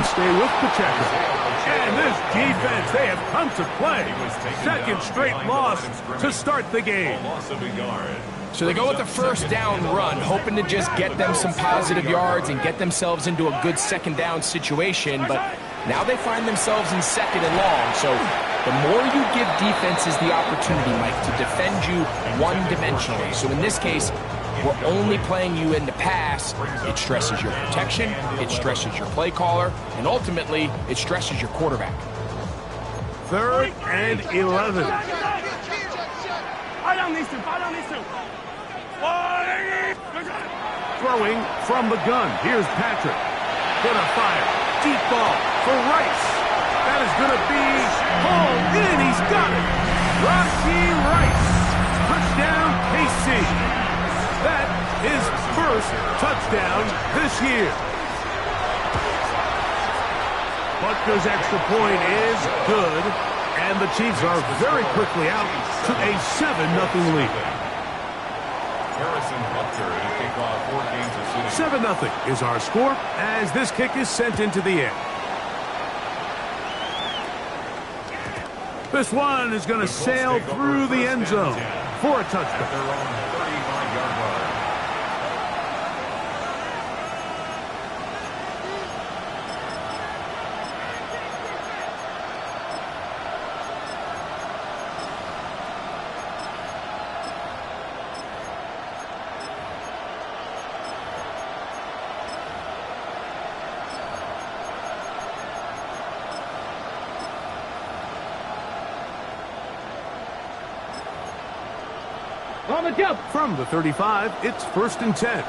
can stay with Pacheco. And this defense, they have come to play. Second straight loss to start the game. So they go with the first down run, hoping to just get them some positive yards and get themselves into a good second down situation. But now they find themselves in second and long. So the more you give defenses the opportunity, Mike, to defend you one-dimensionally. So in this case, we're only playing you in the pass. It stresses your protection, it stresses your play caller, and ultimately, it stresses your quarterback. 3rd and 11. Throwing from the gun. Here's Patrick. Gonna fire. Deep ball for Rice. That is gonna be hauled in. He's got it. Rashi Rice. Touchdown, KC. That is first touchdown this year. Butker's extra point is good, and the Chiefs are very quickly out to a 7-0 lead. Pearson Butker to kick off 4 games of 7-0 is our score as this kick is sent into the air. This one is going to sail through the end zone for a touchdown. From the 35, it's 1st and 10.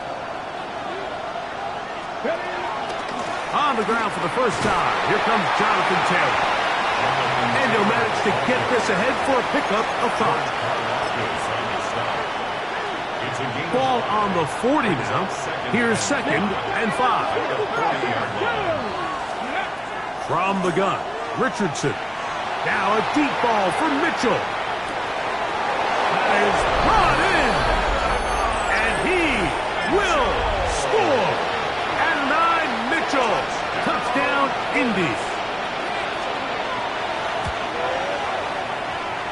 On the ground for the first time, here comes Jonathan Taylor. And he'll manage to get this ahead for a pickup of 5. Ball on the 40 now. Here's 2nd and 5. From the gun, Richardson. Now a deep ball for Mitchell. That is brought in. And he will score. And 9, Mitchell. Touchdown, Indy.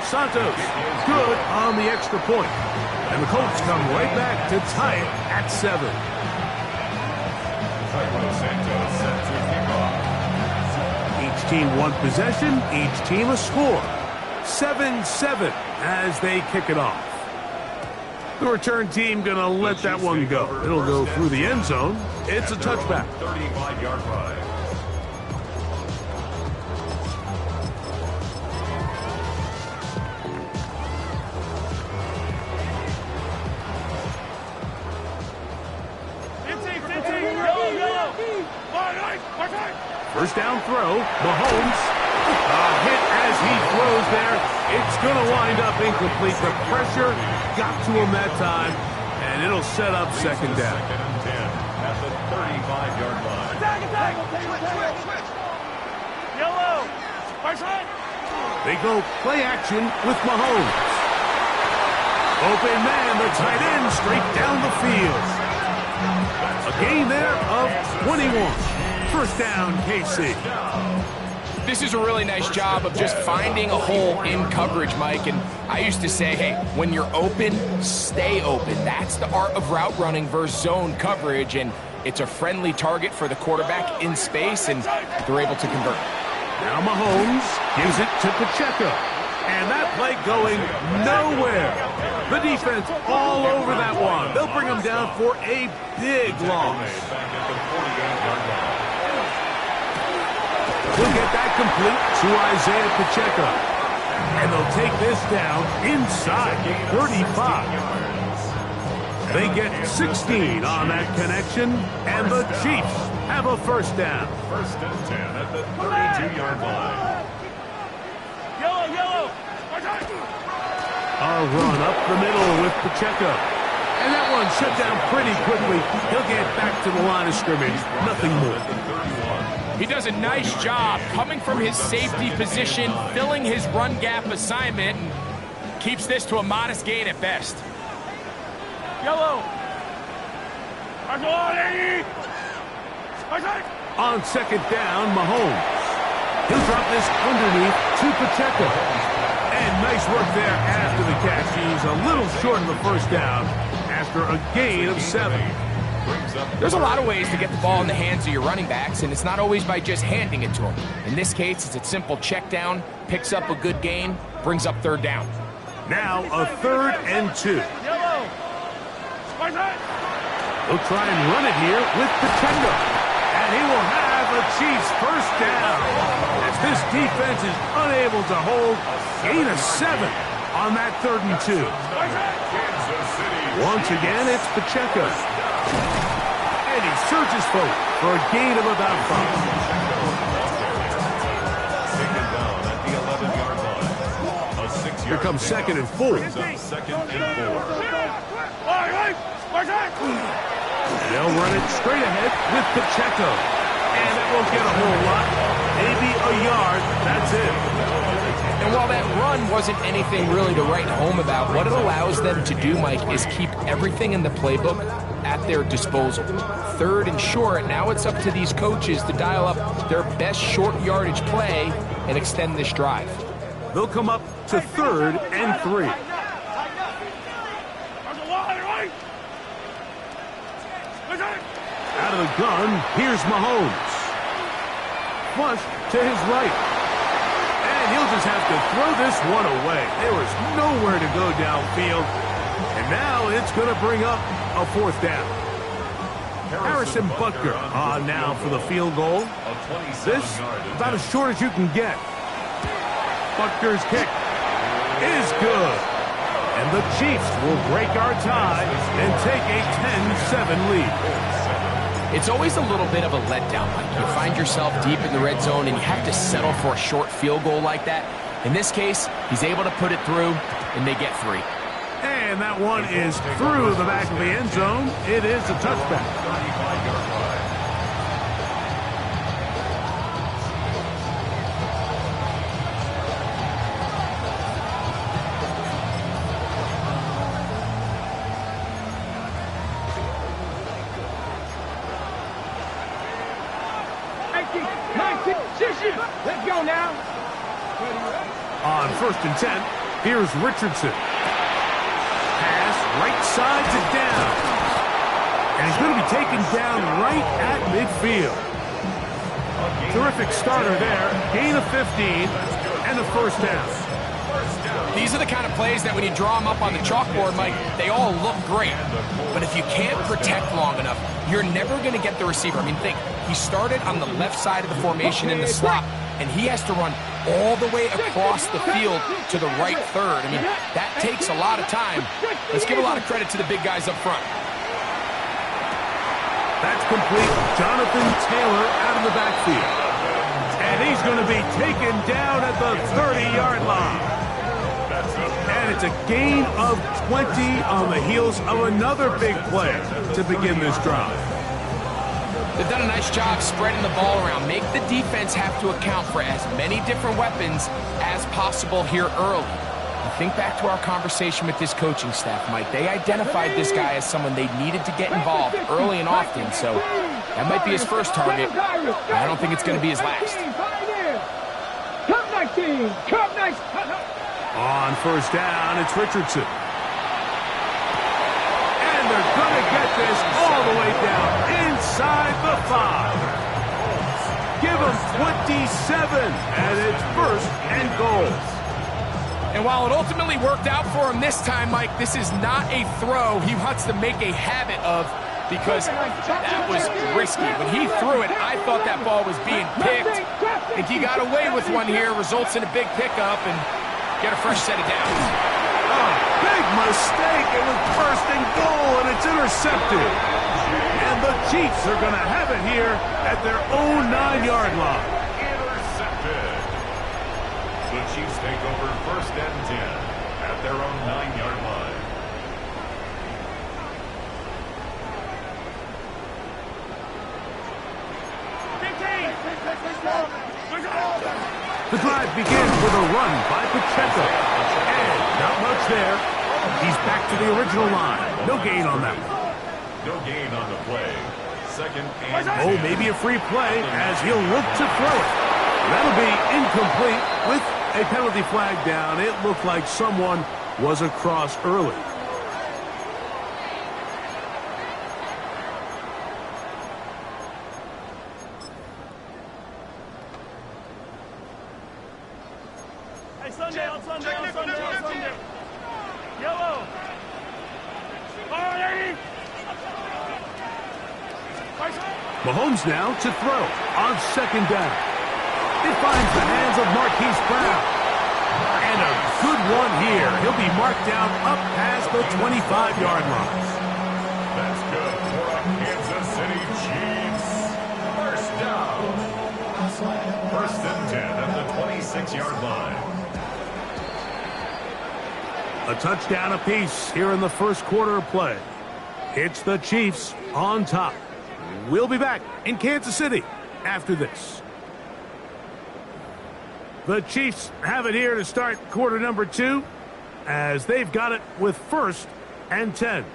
Santos, good on the extra point. And the Colts come right back to tie it at 7. Each team one possession, each team a score. 7-7 as they kick it off. The return team going to let that one go. It'll go through the end zone. It's a touchback. 35-yard run. First down throw, Mahomes. A hit as he throws there. It's going to wind up incomplete. The pressure got to him that time, and it'll set up second down. 2nd and 10 at the 35-yard line. Yellow. They go play action with Mahomes. Open man, the tight end, straight down the field. A gain there of 21. First down, KC. This is a really nice job of just finding a hole in coverage, Mike. And I used to say, hey, when you're open, stay open. That's the art of route running versus zone coverage. And it's a friendly target for the quarterback in space, and they're able to convert. Now Mahomes gives it to Pacheco. And that play going nowhere. The defense all over that one. They'll bring him down for a big loss. We'll get that complete to Isaiah Pacheco. And they'll take this down inside 35. They get 16 on that connection, and the Chiefs have a first down. 1st and 10 at the 32-yard line. Yellow. A run up the middle with Pacheco. And that one shut down pretty quickly. He'll get back to the line of scrimmage. Nothing more. He does a nice job coming from his safety position, filling his run gap assignment, and keeps this to a modest gain at best. Yellow. On second down, Mahomes. He'll drop this underneath to Pacheco. And nice work there after the catch. He's a little short of the first down after a gain of 7. There's a lot of ways to get the ball in the hands of your running backs, and it's not always by just handing it to them. In this case, it's a simple check down, picks up a good gain, brings up third down. Now a 3rd and 2. He'll try and run it here with Pacheco. And he will have a Chiefs first down. As this defense is unable to hold, gain of 7 on that 3rd and 2. Once again, it's Pacheco. And he surges forward for a gain of about 5. Here comes 2nd and 4. They'll run it straight ahead with Pacheco. And it won't get a whole lot. Maybe a yard. That's it. And while that run wasn't anything really to write home about, what it allows them to do, Mike, is keep everything in the playbook at their disposal. 3rd and short, now it's up to these coaches to dial up their best short yardage play and extend this drive. They'll come up to 3rd and 3. Out of the gun, here's Mahomes. Flush to his right. And he'll just have to throw this one away. There was nowhere to go downfield. And now it's going to bring up a 4th down. Harrison Butker on now for the field goal. This about as short as you can get. Butker's kick is good. And the Chiefs will break our tie and take a 10-7 lead. It's always a little bit of a letdown. Like you find yourself deep in the red zone and you have to settle for a short field goal like that. In this case, he's able to put it through, and they get 3. And that one is through the back of the end zone. It is a touchback. Let's go now. On 1st and 10, here's Richardson. Pass right side to down. And he's going to be taken down right at midfield. Terrific starter there. Gain of 15 and a first down. These are the kind of plays that when you draw them up on the chalkboard, Mike, they all look great. But if you can't protect long enough, you're never going to get the receiver. I mean, think, he started on the left side of the formation in the slot, and he has to run all the way across the field to the right 3rd. I mean, that takes a lot of time. Let's give a lot of credit to the big guys up front. That's complete. Jonathan Taylor out of the backfield. And he's going to be taken down at the 30-yard line. And it's a gain of 20 on the heels of another big play to begin this drive. They've done a nice job spreading the ball around. Make the defense have to account for as many different weapons as possible here early. And think back to our conversation with this coaching staff, Mike. They identified this guy as someone they needed to get involved early and often, so that might be his first target. I don't think it's going to be his last. On 1st down, it's Richardson. And they're going to get this all the way down inside the 5. Give him 27, and it's 1st and goal. And while it ultimately worked out for him this time, Mike, this is not a throw he wants to make a habit of, because that was risky. When he threw it, I thought that ball was being picked. I think he got away with one here, results in a big pickup, and get a fresh set of downs. Oh, big mistake. It was 1st and goal, and it's intercepted. And the Chiefs are going to have it here at their own 9-yard line. Intercepted. The Chiefs take over 1st and 10 at their own 9-yard line. The drive begins with a run by Pacheco. And not much there. He's back to the original line. No gain on that one. No gain on the play. second and Oh, 10. maybe a free play as he'll look to throw it. That'll be incomplete with a penalty flag down. It looked like someone was across early. Hey, Sunday, on Sunday, on Sunday, on Sunday. Yellow. All right, Mahomes now to throw on second down. It finds the hands of Marquise Brown. And a good one here. He'll be marked down up past the 25-yard line. That's good for a Kansas City Chiefs. First down. First and 10 at the 26-yard line. A touchdown apiece here in the first quarter of play. It's the Chiefs on top. We'll be back in Kansas City after this. The Chiefs have it here to start quarter number 2 as they've got it with first and 10.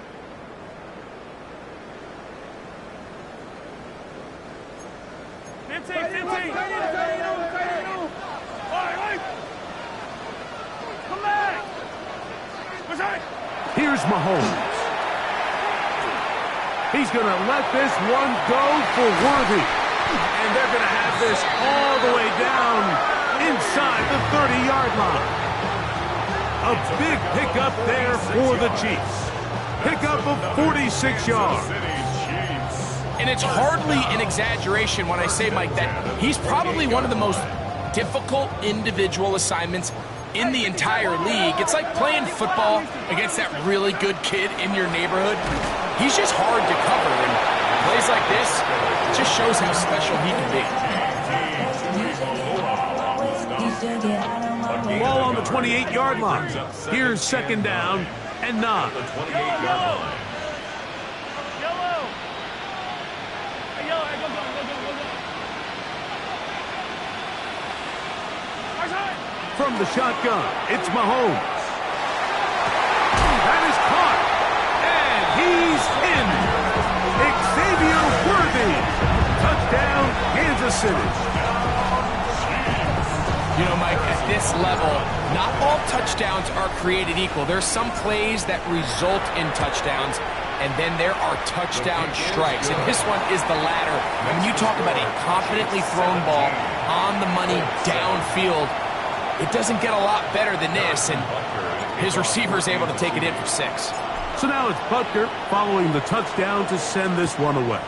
Here's Mahomes. He's going to let this one go for Worthy. And they're going to have this all the way down inside the 30-yard line. A big pickup there for the Chiefs. Pickup of 46 yards. And it's hardly an exaggeration when I say, Mike, that he's probably one of the most difficult individual assignments in the entire league. It's like playing football against that really good kid in your neighborhood. He's just hard to cover, and plays like this just shows how special he can be. Ball on the 28-yard line. Here's second down and 9. Yellow. Hey, yellow, go. From the shotgun, it's Mahomes. That is caught. And he's in. Xavier Worthy. Touchdown, Kansas City. You know, Mike, at this level, not all touchdowns are created equal. There's some plays that result in touchdowns, and then there are touchdown strikes. And this one is the latter. When you talk about a confidently thrown ball on the money downfield, it doesn't get a lot better than this, and his receiver's able to take it in for 6. So now it's Butker following the touchdown to send this one away.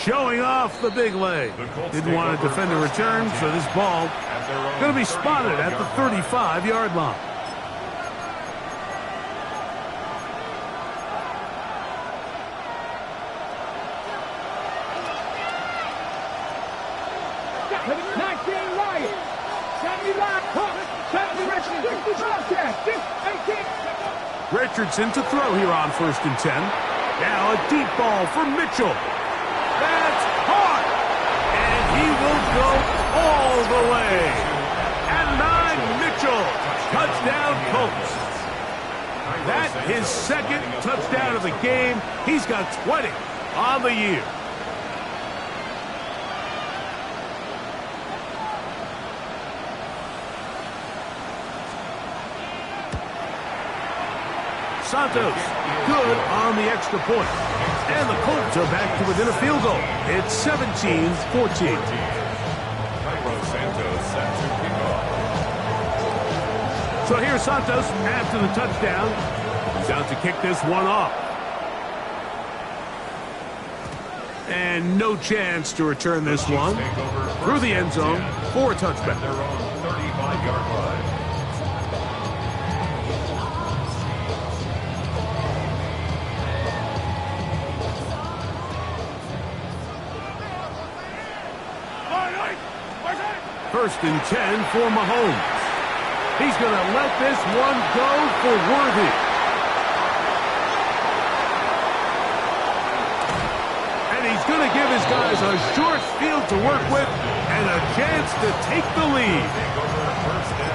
Showing off the big leg. Didn't want to defend a return, so this ball going to be spotted at the 35-yard line. Richardson to throw here on first and 10. Now a deep ball for Mitchell. That's caught. And he will go all the way. And 9, Mitchell. Touchdown, Colts. That's his second touchdown of the game. He's got 20 on the year. Santos, good on the extra point. And the Colts are back to within a field goal. It's 17-14. So here's Santos after the touchdown. He's out to kick this one off. And no chance to return this one through the end zone for a touchback. Their own 35-yard line. First and 10 for Mahomes. He's going to let this one go for Worthy. And he's going to give his guys a short field to work with and a chance to take the lead.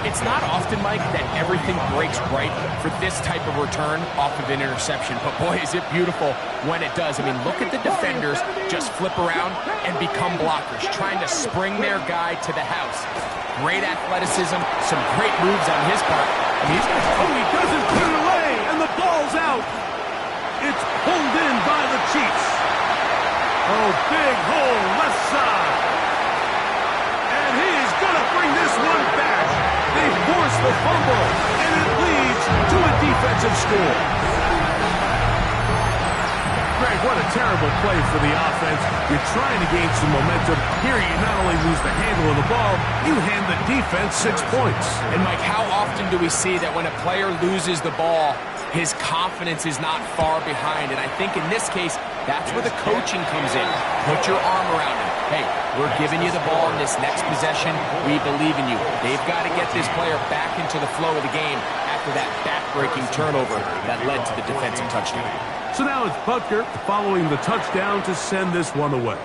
It's not often, Mike, that everything breaks right for this type of return off of an interception. But boy, is it beautiful when it does. I mean, look at the defenders just flip around and become blockers, trying to spring their guy to the house. Great athleticism, some great moves on his part. I mean, he doesn't put it away, and the ball's out. It's pulled in by the Chiefs. Oh, big hole, left side. And he's going to bring this one back. They force the fumble, and it leads to a defensive score. Greg, what a terrible play for the offense. You're trying to gain some momentum. Here you not only lose the handle of the ball, you hand the defense 6 points. And Mike, how often do we see that when a player loses the ball, his confidence is not far behind? And I think in this case, that's where the coaching comes in. Put your arm around him. Hey, we're giving you the ball in this next possession. We believe in you. They've got to get this player back into the flow of the game after that back-breaking turnover that led to the defensive touchdown. So now it's Butker following the touchdown to send this one away.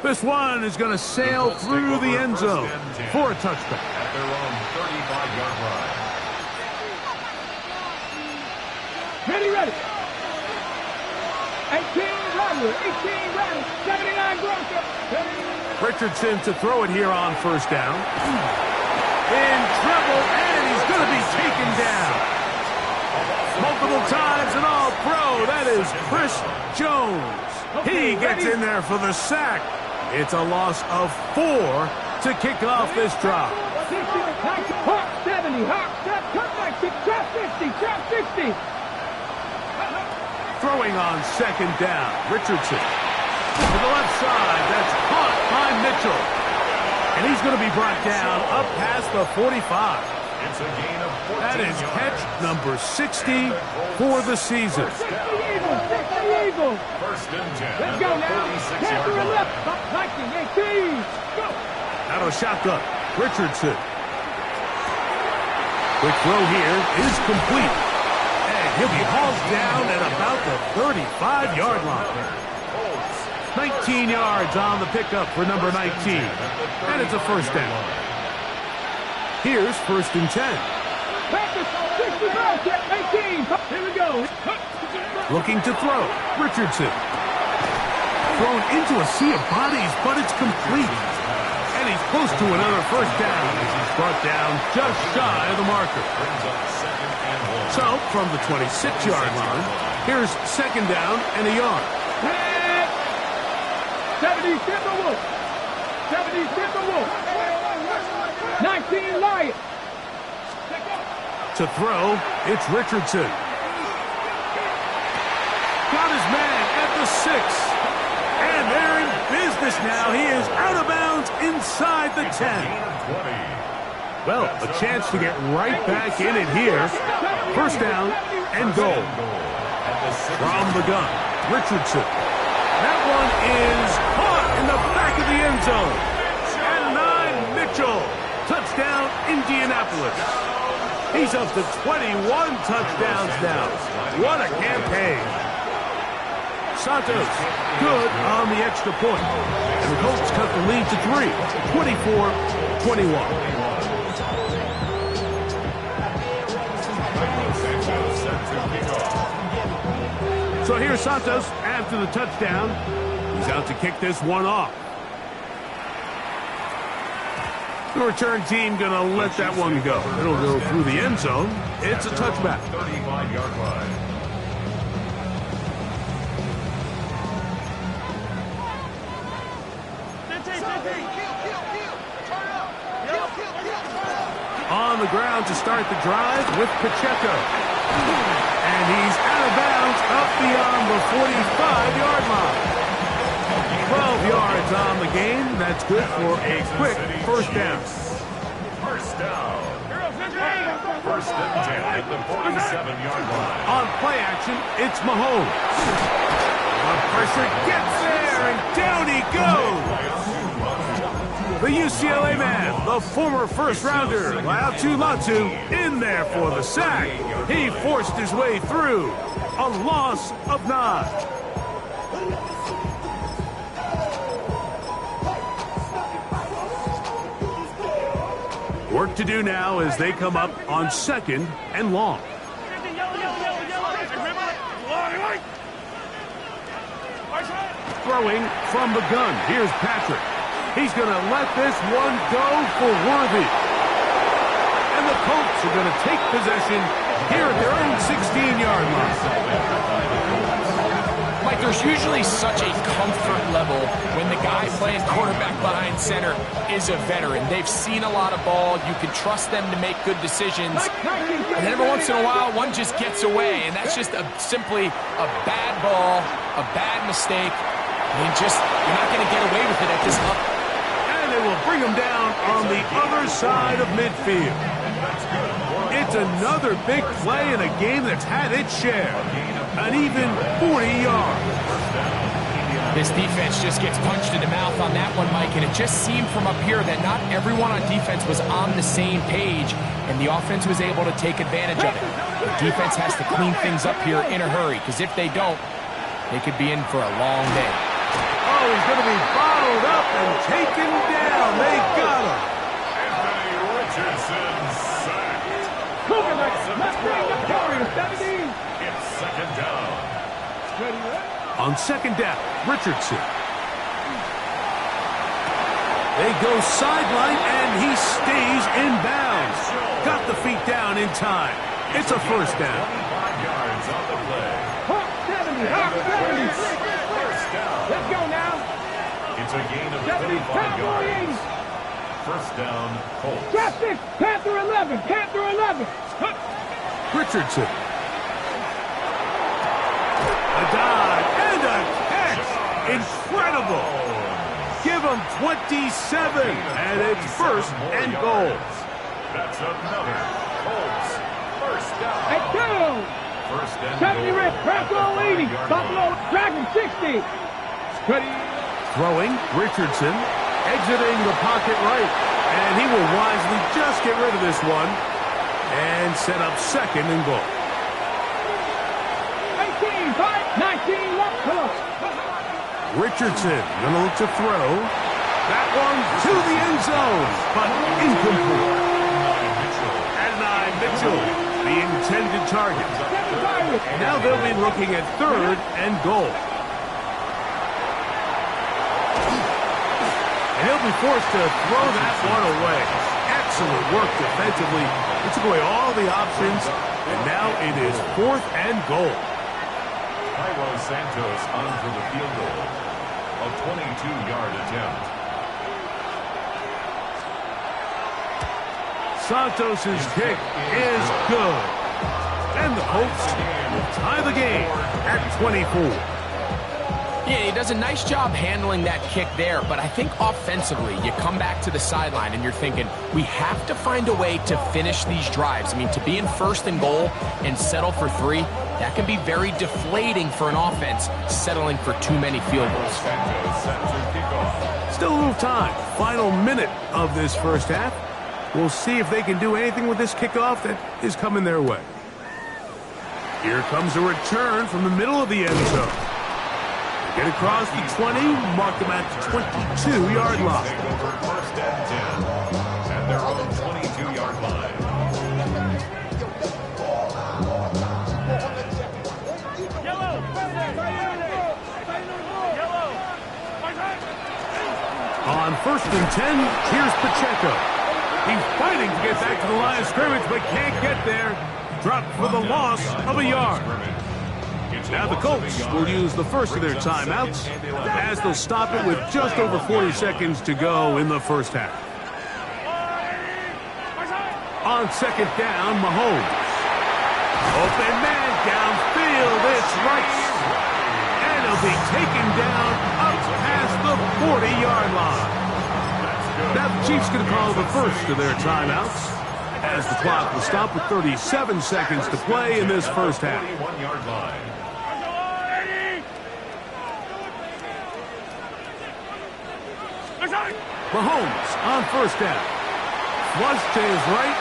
This one is going to sail through the end zone for a touchback. At their own 35-yard line. Ready. 18 Rattler, 79 Bronco. Richardson to throw it here on first down. In trouble, and he's going to be taken down. Multiple times and all pro. That is Chris Jones. He gets in there for the sack. It's a loss of 4 to kick off this drive. 70, drop 50, drop 60. Throwing on second down. Richardson to the left side. That's caught by Mitchell. And he's going to be brought down up past the 45. It's a gain of 14 That is yards. catch number 60 for the season. 60 Eagles. First and 10. Let's go now. 36-yard line. Left. 19, 18. Go. Out of a shotgun. Richardson. Quick throw here is complete. And he'll be hauled down at about the 35-yard line. 19 yards on the pickup for number 19. And it's a first down. Here's first and 10. Practice 60, 18. Here we go. Looking to throw. Richardson. Thrown into a sea of bodies, but it's complete. And he's close to another first down as he's brought down just shy of the marker. So, from the 26-yard line, here's second down and a yard. 70 Timberwolves. 70 Timberwolves. 19 Lions. To throw, it's Richardson. Got his man at the 6. And they're in business now. He is out of bounds inside the 10. Well, a chance to get right back in it here. First down and goal. From the gun, Richardson. That one is caught in the back of the end zone. And 9, Mitchell. Touchdown, Indianapolis. He's up to 21 touchdowns now. What a campaign. Santos, good on the extra point. And the Colts cut the lead to 3, 24-21. So here's Santos after the touchdown. He's out to kick this one off. The return team going to let that one go. It'll go through the end zone. It's a touchback. 35-yard line. On the ground to start the drive with Pacheco. And he's out of bounds up beyond the 45-yard line. 12 yards on the game. That's good for a quick first down. First down. First and 10 at the 47-yard line. On play action, it's Mahomes. The pressure gets there, and down he goes. The UCLA man, the former first-rounder, Latu Latu, in there for the sack. He forced his way through. A loss of 9. Work to do now as they come up on second and long. Throwing from the gun. Here's Patrick. He's going to let this one go for Worthy. And the Colts are going to take possession here at their own 16-yard line. Mike, there's usually such a comfort level when the guy playing quarterback behind center is a veteran. They've seen a lot of ball. You can trust them to make good decisions. And then every once in a while, one just gets away. And that's just simply a bad ball, a bad mistake. You're not going to get away with it at this level. And it will bring him down on the other side of midfield. It's another big play in a game that's had its share. An even 40 yards. This defense just gets punched in the mouth on that one, Mike, and it just seemed from up here that not everyone on defense was on the same page, and the offense was able to take advantage of it. The defense has to clean things up here in a hurry, because if they don't, they could be in for a long day. Oh, he's going to be bottled up and taken down. They got him. Anthony Richardson sacked. It's second down. On second down, Richardson. They go sideline, and he stays in bounds. Got the feet down in time. It's a first down. 25 yards on the play. 70, 70. First down. Let's go now. It's a gain of 70, 35 yards. Cowboys. First down, Colts. Drop 6, Panther 11, Panther 11. Richardson. A dive and a catch. Incredible. Give him 27, and it's first and goal. That's another Colts first down. At 2. First and 70 goal. Red, Buffalo 80, Buffalo Dragon 60. Ready. Throwing, Richardson, exiting the pocket right, and he will wisely just get rid of this one and set up second and goal. 18, 5, 19, left, come on. Richardson going to look to throw. That one to the end zone, but incomplete. Adonai Mitchell, the intended target. Now they'll be looking at third and goal. And he'll be forced to throw that one away. Excellent work defensively. He took away all the options, and now it is fourth and goal. Cairo Santos on for the field goal. A 22-yard attempt. Santos' kick is good. And the Colts will tie the game at 24. Yeah, he does a nice job handling that kick there, but I think offensively, you come back to the sideline and you're thinking, we have to find a way to finish these drives. I mean, to be in first and goal and settle for 3, that can be very deflating for an offense, settling for too many field goals. Santos set to kick off. Still a little time. Final minute of this first half. We'll see if they can do anything with this kickoff that is coming their way. Here comes a return from the middle of the end zone. Get across the 20, mark them at the 22-yard line. Take over first and 10 at their own 22-yard line. Yellow. On first and 10, here's Pacheco. He's fighting to get back to the line of scrimmage, but can't get there. Dropped for the loss of a yard. Now the Colts will use the first of their timeouts as they'll stop it with just over 40 seconds to go in the first half. On second down, Mahomes. Open man downfield, it's Rice. And he'll be taken down up past the 40-yard line. Now the Chiefs going to call the first of their timeouts as the clock will stop with 37 seconds to play in this first half. 41-yard line. Mahomes on first down. Flush to his right.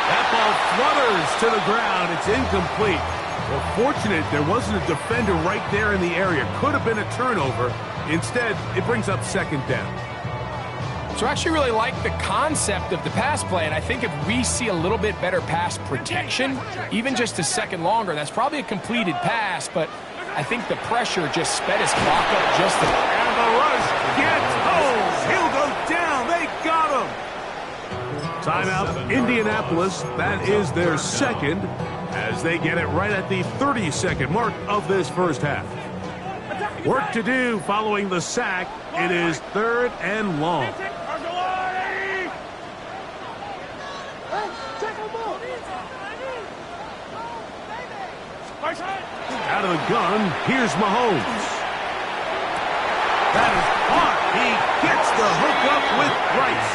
That ball flutters to the ground. It's incomplete. Well, fortunate there wasn't a defender right there in the area. Could have been a turnover. Instead, it brings up second down. So I actually really like the concept of the pass play, and I think if we see a little bit better pass protection, even just a second longer, that's probably a completed pass, but I think the pressure just sped his clock up just a bit. And the rush gets home. He'll go down. They got him. Timeout, Indianapolis. That is their second as they get it right at the 30-second mark of this first half. Work to do following the sack. It is 3rd and long. Out of the gun, here's Mahomes. That is caught. He gets the hook up with Rice.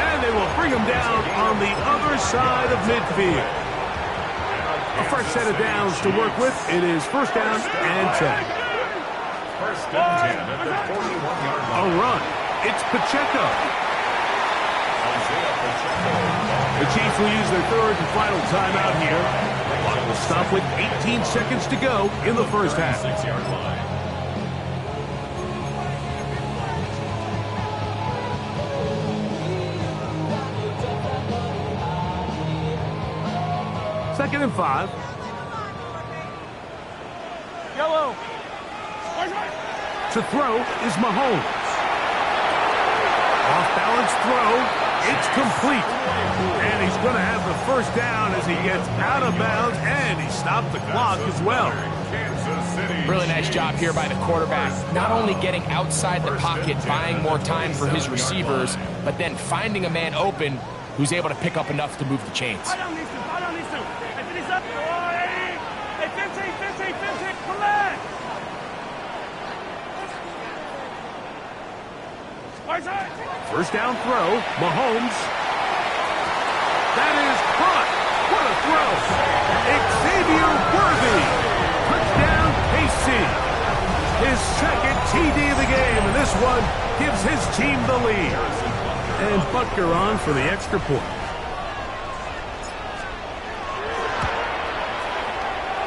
And they will bring him down on the other side of midfield. A fresh set of downs to work with. It is 1st down and 10. 1st and 10 at the 41-yard line. A run. It's Pacheco. The Chiefs will use their 3rd and final timeout here. Clock will stop with 18 seconds to go in the first half. 6-yard line. Second and 5. Yellow. To throw is Mahomes. Off-balance throw. It's complete. And he's going to have the 1st down as he gets out of bounds, and he stopped the clock as well. Really nice job here by the quarterback. Not only getting outside the pocket, buying more time for his receivers, but then finding a man open who's able to pick up enough to move the chains. First down throw, Mahomes. That is caught. What a throw. Xavier Worthy. Touchdown, KC. His 2nd TD of the game, and this one gives his team the lead. And Butker on for the extra point.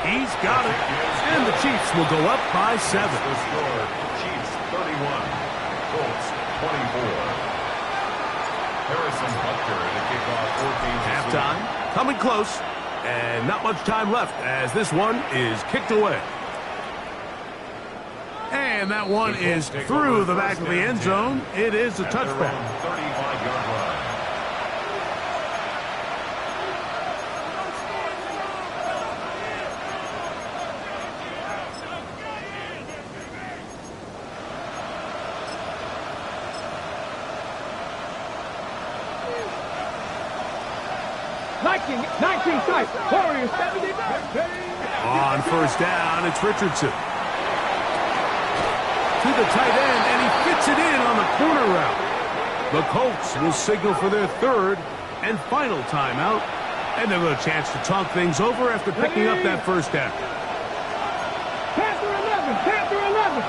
He's got it. And the Chiefs will go up by 7. The score, Chiefs 31, Colts 24. Pearson Butker in a kickoff 14. Halftime, coming close, and not much time left as this one is kicked away. And that one is through the back of the end zone. It is a touchback. 35-yard line. On 1st down, it's Richardson. To the tight end, and he fits it in on the corner route. The Colts will signal for their 3rd and final timeout, and they'll have a chance to talk things over after picking up that 1st down. Panther 11.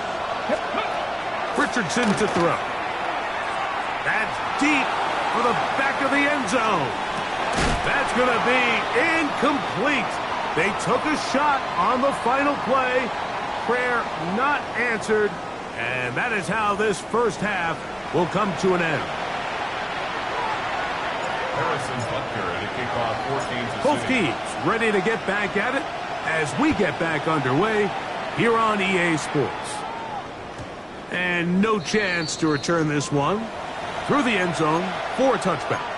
Richardson to throw. That's deep for the back of the end zone. That's going to be incomplete. They took a shot on the final play. Prayer not answered. And that is how this first half will come to an end. Pearson Butker in a kickoff 14. Both teams ready to get back at it as we get back underway here on EA Sports. And no chance to return this one through the end zone for a touchback.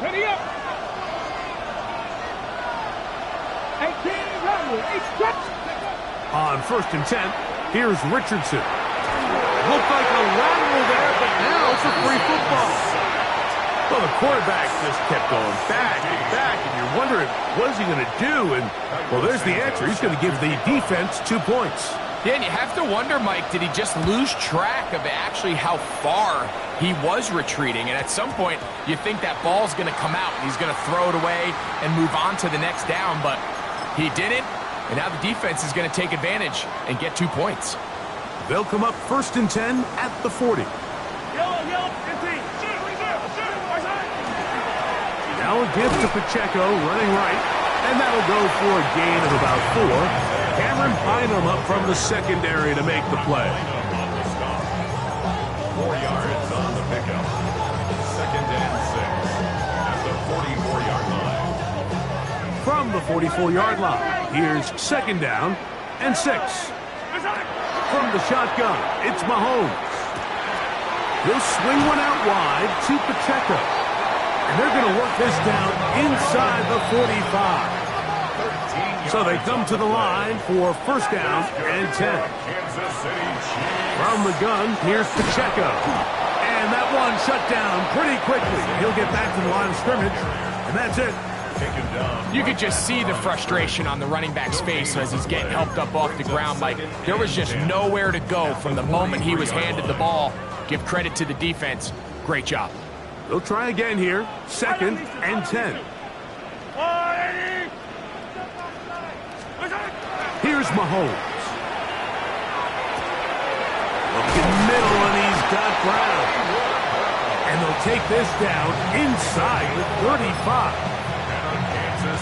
Ready up. 18, On 1st and 10, here's Richardson. Looked like a lateral there, but now it's a free football. Well, the quarterback just kept going back and back, and you're wondering, what is he going to do? And, well, there's the answer. He's going to give the defense 2 points. Yeah, and you have to wonder, Mike, did he just lose track of actually how far he was retreating? And at some point, you think that ball's going to come out, and he's going to throw it away and move on to the next down, but he didn't, and now the defense is going to take advantage and get 2 points. They'll come up 1st and 10 at the 40. Yellow, 15. Now a give to Pacheco, running right, and that'll go for a gain of about 4. Cameron Bynum up from the secondary to make the play. 4 yards on the pickup. 2nd and 6 at the 44-yard line. From the 44-yard line, here's 2nd down and 6. From the shotgun, it's Mahomes. He'll swing one out wide to Pacheco. And they're going to work this down inside the 45. So they come to the line for 1st down and 10. From the gun, here's Pacheco. And that one shut down pretty quickly. He'll get back to the line of scrimmage, and that's it. You could just see the frustration on the running back's face as he's getting helped up off the ground. Like, there was just nowhere to go from the moment he was handed the ball. Give credit to the defense. Great job. They'll try again here. 2nd and 10. Here's Mahomes. Looking middle, and he's got Brown. And they'll take this down inside the 35.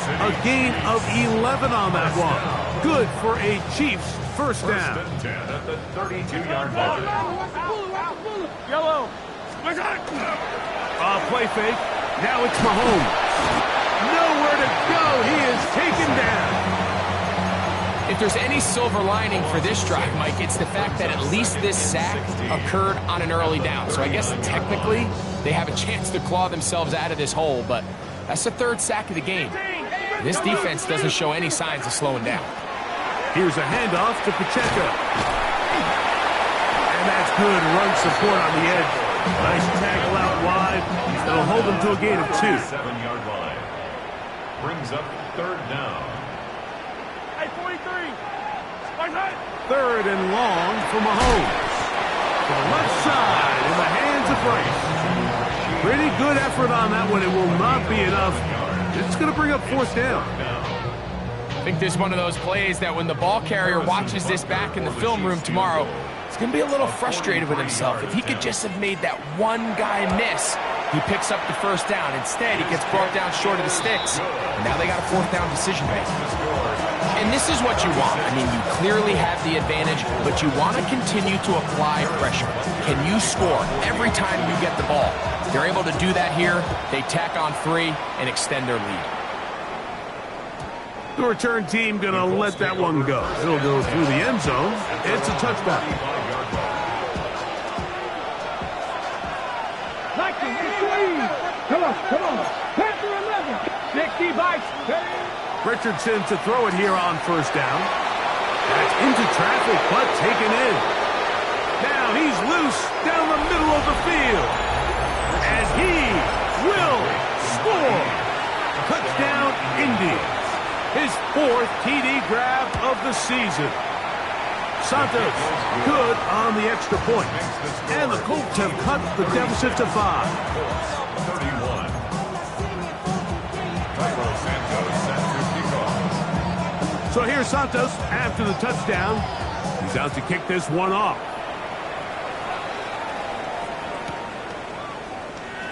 A gain of 11 on that one. Good for a Chiefs 1st down. 10 at the 32-yard line. Yellow. Play fake. Now it's Mahomes. Nowhere to go. He is taken down. If there's any silver lining for this drive, Mike, it's the fact that at least this sack occurred on an early down. So I guess technically they have a chance to claw themselves out of this hole, but that's the 3rd sack of the game. This defense doesn't show any signs of slowing down. Here's a handoff to Pacheco. And that's good run support on the edge. Nice tackle out wide. That'll hold them to a gain of 2. 7-yard line. Brings up 3rd down. Hey, 43. 3rd and long for Mahomes. To the left side in the hands of Rice. Pretty good effort on that one. It will not be enough. It's going to bring up 4th down. I think this is one of those plays that when the ball carrier watches this back in the film room tomorrow, he's going to be a little frustrated with himself. If he could just have made that one guy miss, he picks up the 1st down. Instead, he gets brought down short of the sticks. And now they got a 4th down decision making. And this is what you want. I mean, you clearly have the advantage, but you want to continue to apply pressure. Can you score every time you get the ball? They're able to do that here. They tack on 3 and extend their lead. The return team going to let that one go. It'll go through the end zone. It's a touchback. Come on. Panther 11. 60 bites. Richardson to throw it here on 1st down. That's into traffic, but taken in. Now he's loose down the middle of the field. And he will score. Touchdown, Indy. His 4th TD grab of the season. Santos good on the extra point. And the Colts have cut the deficit to 5. 31. So here's Santos after the touchdown. He's out to kick this one off.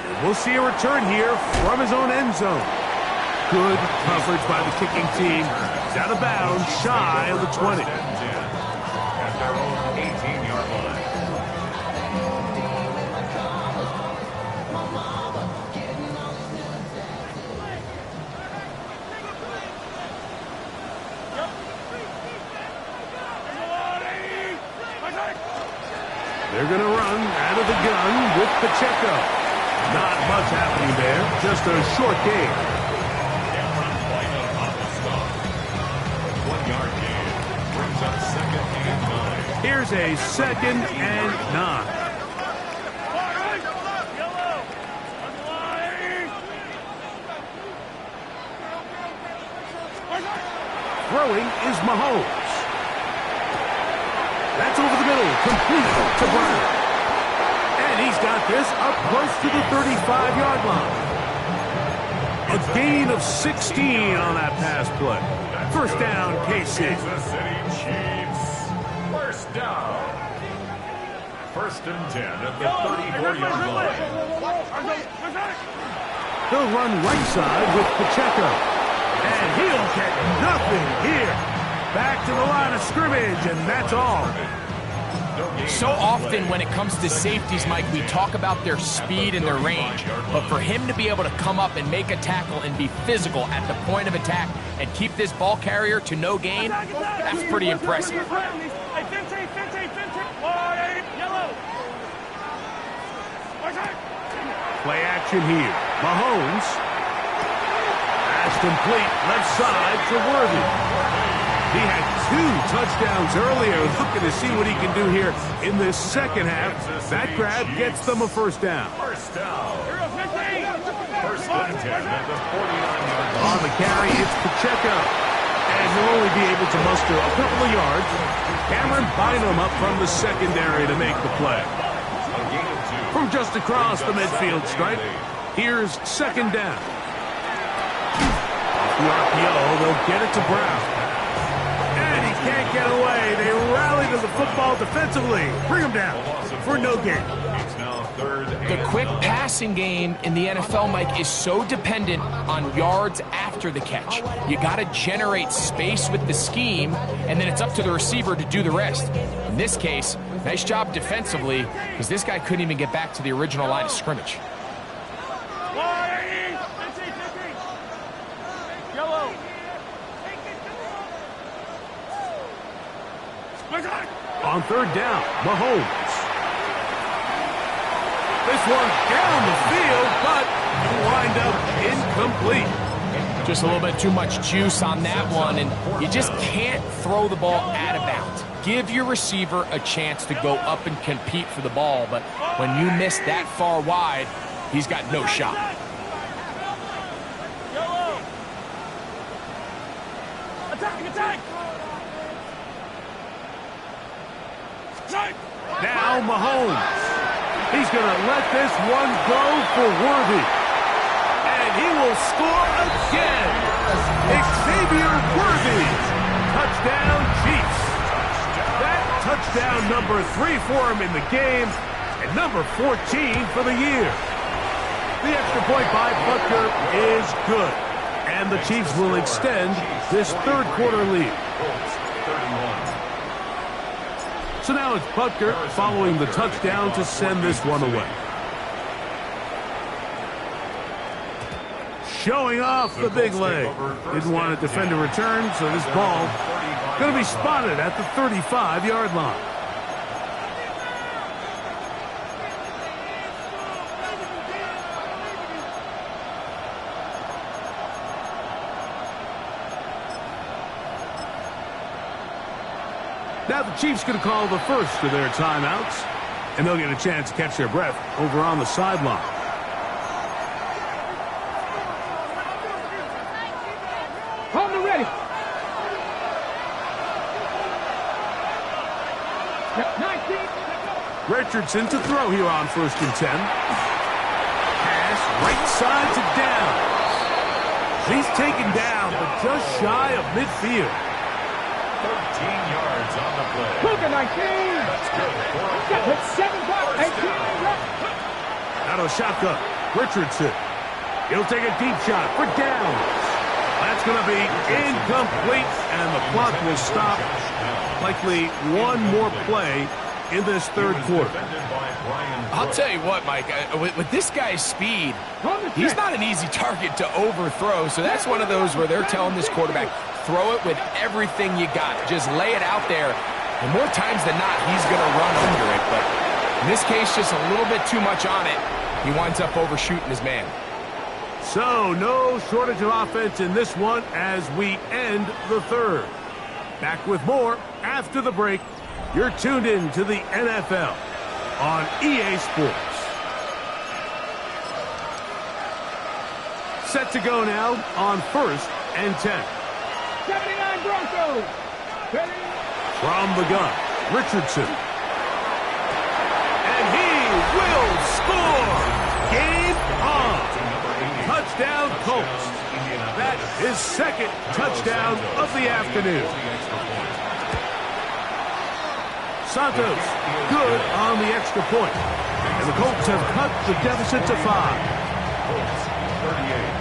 And we'll see a return here from his own end zone. Good coverage by the kicking team. It's out of bounds, shy of the 20. At their own 18-yard line. They're going to run out of the gun with Pacheco. Not much happening there, just a short game. Here's a 2nd and 9. Throwing is Mahomes. That's over the middle, complete to Brown. And he's got this up close to the 35-yard line. A gain of 16 on that pass play. 1st down, KC. Kansas City Chiefs. 1st down. 1st and 10 at the 34-yard line. He'll run right side with Pacheco. And he'll get nothing here. Back to the line of scrimmage, and that's all. So often when it comes to safeties, Mike, we talk about their speed and their range. But for him to be able to come up and make a tackle and be physical at the point of attack and keep this ball carrier to no gain, that's pretty impressive. Play action here. Mahomes. Pass complete. Left side for Worthy. He had 2 touchdowns earlier. Looking to see what he can do here in this second half. That grab gets them a first down. First down. First and 10 at the 49-yard line. On the carry, it's Pacheco. And he'll only be able to muster a couple of yards. Cameron Bynum up from the secondary to make the play. From just across the midfield stripe, here's second down. Off the RPO, they'll get it to Brown. And he can't get away. They rally to the football defensively. Bring him down for no gain. It's now third and The quick passing game in the NFL, Mike, is so dependent on yards after the catch. You got to generate space with the scheme, and then it's up to the receiver to do the rest. In this case, nice job defensively, because this guy couldn't even get back to the original line of scrimmage. On third down, Mahomes. This one down the field, but wind up incomplete. Just a little bit too much juice on that one, and you just can't throw the ball out of bounds. Give your receiver a chance to go up and compete for the ball, but when you miss that far wide, he's got no shot. Attack! Now Mahomes. He's going to let this one go for Worthy. And he will score again. Xavier Worthy. Touchdown, Chiefs. That touchdown number 3 for him in the game, and number 14 for the year. The extra point by Butker is good, and the Chiefs will extend this third quarter lead. So now it's Butker following the touchdown to send this one away. Showing off the big leg. Didn't want a defender return, so this ball going to be spotted at the 35-yard line. Now the Chiefs going to call the first of their timeouts, and they'll get a chance to catch their breath over on the sideline. Hold it ready. 19. Richardson to throw here on first and 10. Pass right side to Downs. He's taken down, but just shy of midfield. 13 yards on the play. Look at 19. That's good. Hit 7 blocks. 18. Out of the shotgun, Richardson. He'll take a deep shot for Downs. That's going to be incomplete, and the clock will stop. Likely one more play in this third quarter. I'll tell you what, Mike, with this guy's speed, he's not an easy target to overthrow, so that's one of those where they're telling this quarterback, throw it with everything you got. Just lay it out there, and more times than not, he's going to run under it. But in this case, just a little bit too much on it. He winds up overshooting his man. So, no shortage of offense in this one as we end the third. Back with more after the break. You're tuned in to the NFL on EA Sports. Set to go now on first and 10. 79 Broncos. Ready? From the gun, Richardson. And he will score. Game on. Touchdown Colts. That is second touchdown of the afternoon. Santos, good on the extra point. And the Colts have cut the deficit to 5. 38.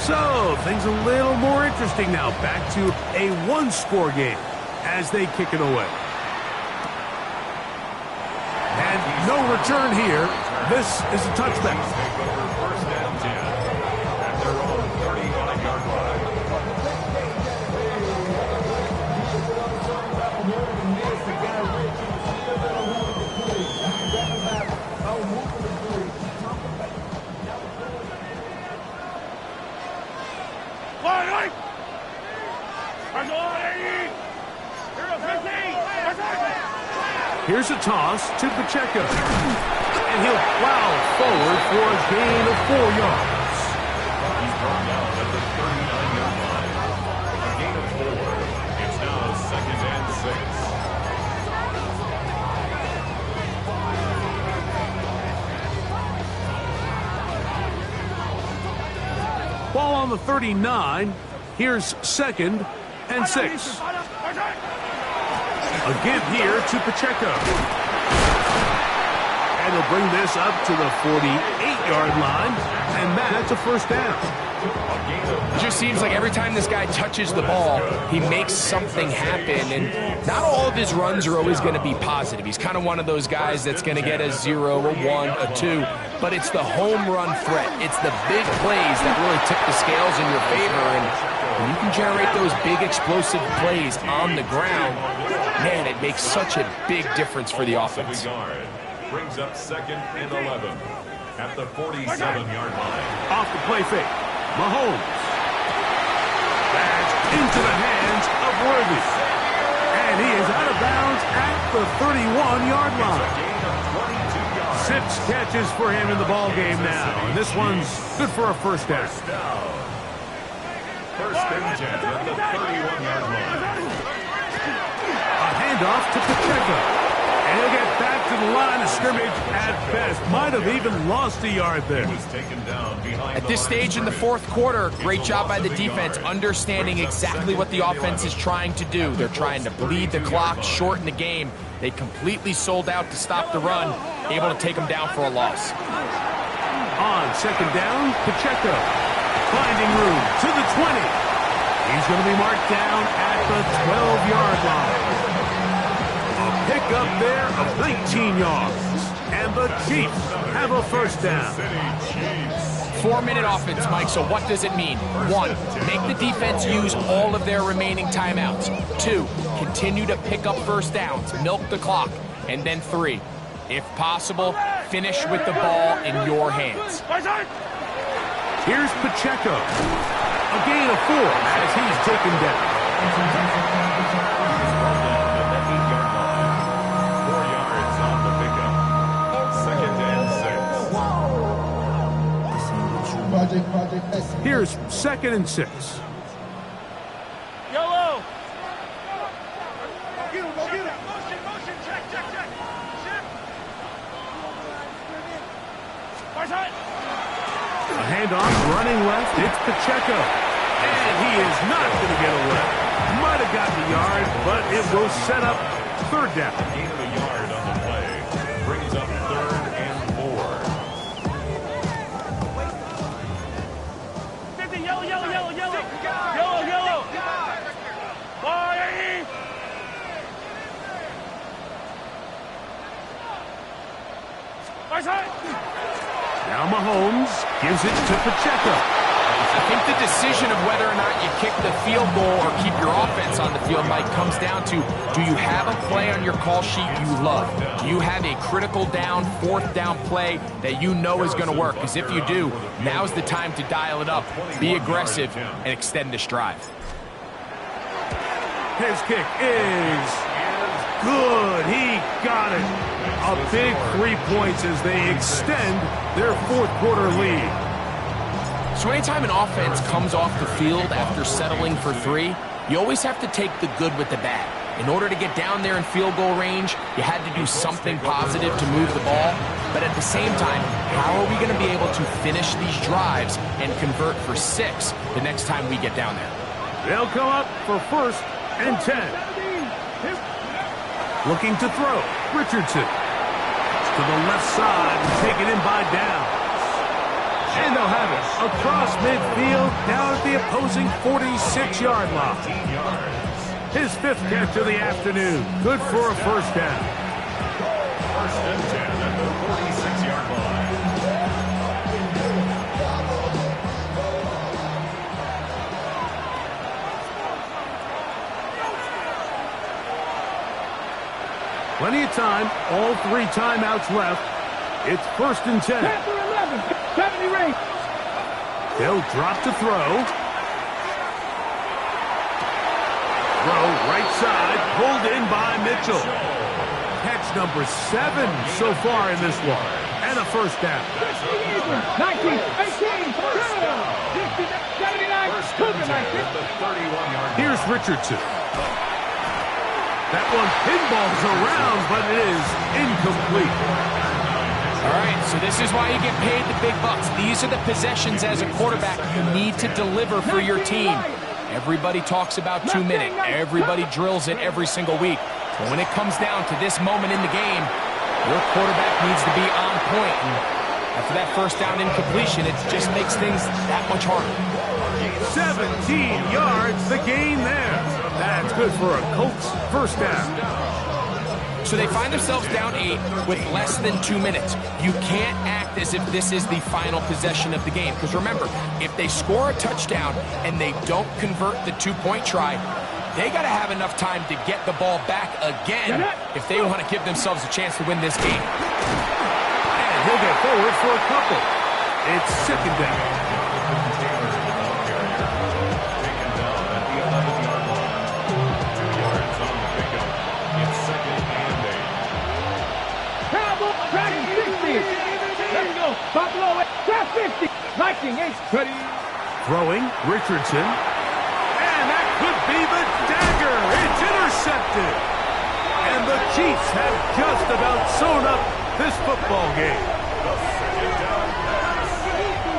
So, things a little more interesting now. Back to a one-score game as they kick it away. And no return here. This is a touchback. First down 10 at their own 35-yard line. Here's a toss to Pacheco. And he'll plow forward for a gain of 4 yards. He's brought down at the 39-yard line. A gain of 4. It's now 2nd and 6. Ball on the 39. Here's 2nd and 6. Again here to Pacheco. And he'll bring this up to the 48-yard line. And that's a first down. It just seems like every time this guy touches the ball, he makes something happen. And not all of his runs are always going to be positive. He's kind of one of those guys that's going to get a 0, a 1, a 2. But it's the home run threat. It's the big plays that really tip the scales in your favor. And when you can generate those big explosive plays on the ground, man, it makes such a big difference for the offense. Brings up 2nd and 11 at the 47-yard line. Off the play fake. Mahomes. That's into the hands of Worthy. And he is out of bounds at the 31-yard line. 6 catches for him in the ball game now. And this one's good for a first down. First and 10 at the 31-yard line. A handoff to Pacheco. And he'll get back to the line of scrimmage at best. Might have even lost a yard there. He was taken down behind At this stage in the fourth quarter, great job by the defense, understanding exactly what the offense is trying to do. They're trying to bleed the clock, shorten the game. They completely sold out to stop the run, able to take them down for a loss. On 2nd down, Pacheco. Finding room to the 20. He's going to be marked down at the 12-yard line. A pickup there of 19 yards. And the Chiefs have a first down. 4-minute offense, Mike, so what does it mean? 1, make the defense use all of their remaining timeouts. 2, continue to pick up first downs, milk the clock. And then 3, if possible, finish with the ball in your hands. Here's Pacheco. A gain of 4 as he's taken down. 4 yards on the pickup. 2nd and 6. Here's 2nd and 6. Yellow. A handoff running left. It's Pacheco. And he is not going to get away. Might have gotten a yard, but it will set up 3rd down. Gain of a yard on the play. Brings up 3rd and 4. 50, yellow. Yellow. Bye. Now Mahomes gives it to Pacheco. I think the decision of whether or not you kick the field goal or keep your offense on the field, Mike, comes down to, do you have a play on your call sheet you love? Do you have a critical down, 4th down play that you know is going to work? Because if you do, now's the time to dial it up, be aggressive, and extend this drive. His kick is good. He got it. A big 3 points as they extend their 4th quarter lead. So anytime an offense comes off the field after settling for 3, you always have to take the good with the bad. In order to get down there in field goal range, you had to do something positive to move the ball. But at the same time, how are we going to be able to finish these drives and convert for 6 the next time we get down there? They'll come up for 1st and 10. Looking to throw. Richardson. To the left side and taken in by Downs. And they'll have it. across midfield down at the opposing 46-yard line. 18 yards. His 5th catch of the afternoon. Good for a first down. First and 10 at the 46-yard line. Plenty of time. All 3 timeouts left. It's first and 10. Panther 11, 70 range. They'll drop to throw. Throw right side, pulled in by Mitchell. Catch number 7 so far in this one. And a first down. 19, 18, 79, First and 10 at the 31-yard line. Here's Richardson. That one pinballs around, but it is incomplete. All right, so this is why you get paid the big bucks. These are the possessions as a quarterback you need to deliver for your team. Everybody talks about 2-minute. Everybody drills it every single week. But when it comes down to this moment in the game, your quarterback needs to be on point. And after that first down incompletion, it just makes things that much harder. 17 yards, the gain there. That's good for a Colts first down. So they find themselves down 8 with less than 2 minutes. You can't act as if this is the final possession of the game. Because remember, if they score a touchdown and they don't convert the 2-point try, they got to have enough time to get the ball back again if they want to give themselves a chance to win this game. And he'll get forward for a couple. It's second down. Buffalo, that's 50. Viking, 8, ready. Throwing, Richardson. And that could be the dagger. It's intercepted. And the Chiefs have just about sewn up this football game.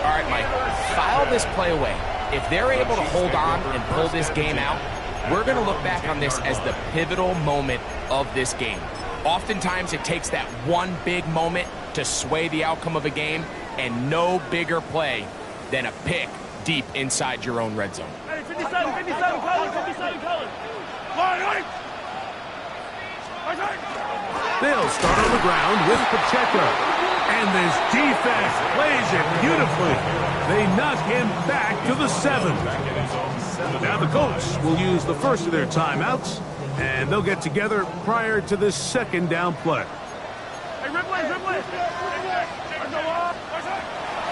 All right, Mike, file this play away. If they're able to hold on and pull this game out, we're going to look back on this as the pivotal moment of this game. Oftentimes, it takes that one big moment to sway the outcome of a game, and no bigger play than a pick deep inside your own red zone. Hey, 57, Colin, 57, Colin. Right. They'll start on the ground with Pacheco. And this defense plays it beautifully. They knock him back to the 7. Now the Colts will use the first of their timeouts, and they'll get together prior to this second down play. Hey, Ripley.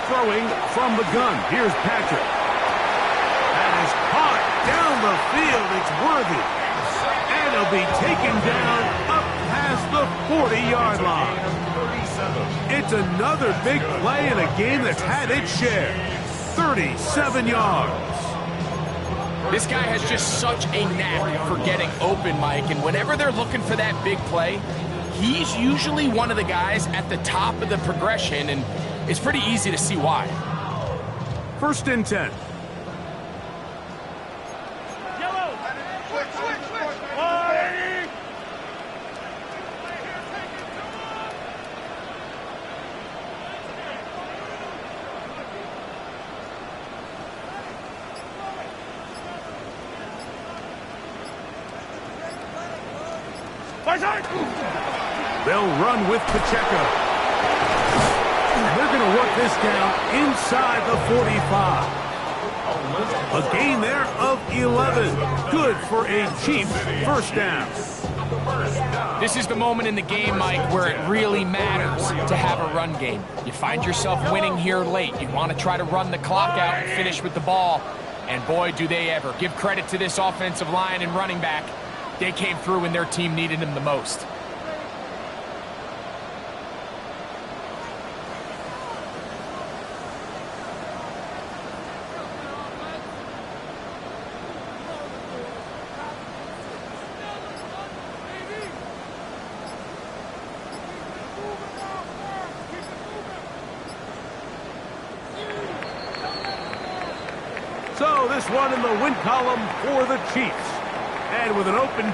Throwing from the gun. Here's Patrick. That is caught down the field. It's worthy. And it'll be taken down up past the 40-yard line. It's another big play in a game that's had its share. 37 yards. This guy has just such a knack for getting open, Mike, and whenever they're looking for that big play, he's usually one of the guys at the top of the progression, and it's pretty easy to see why. First and 10. Yellow. They'll run with Pacheco. And they're going to work this down inside the 45. A gain there of 11. Good for a Chiefs first down. This is the moment in the game, Mike, where it really matters to have a run game. You find yourself winning here late. You want to try to run the clock out and finish with the ball. And boy, do they ever. Give credit to this offensive line and running back. They came through when their team needed them the most. So this one in the win column for the Chiefs. And with an open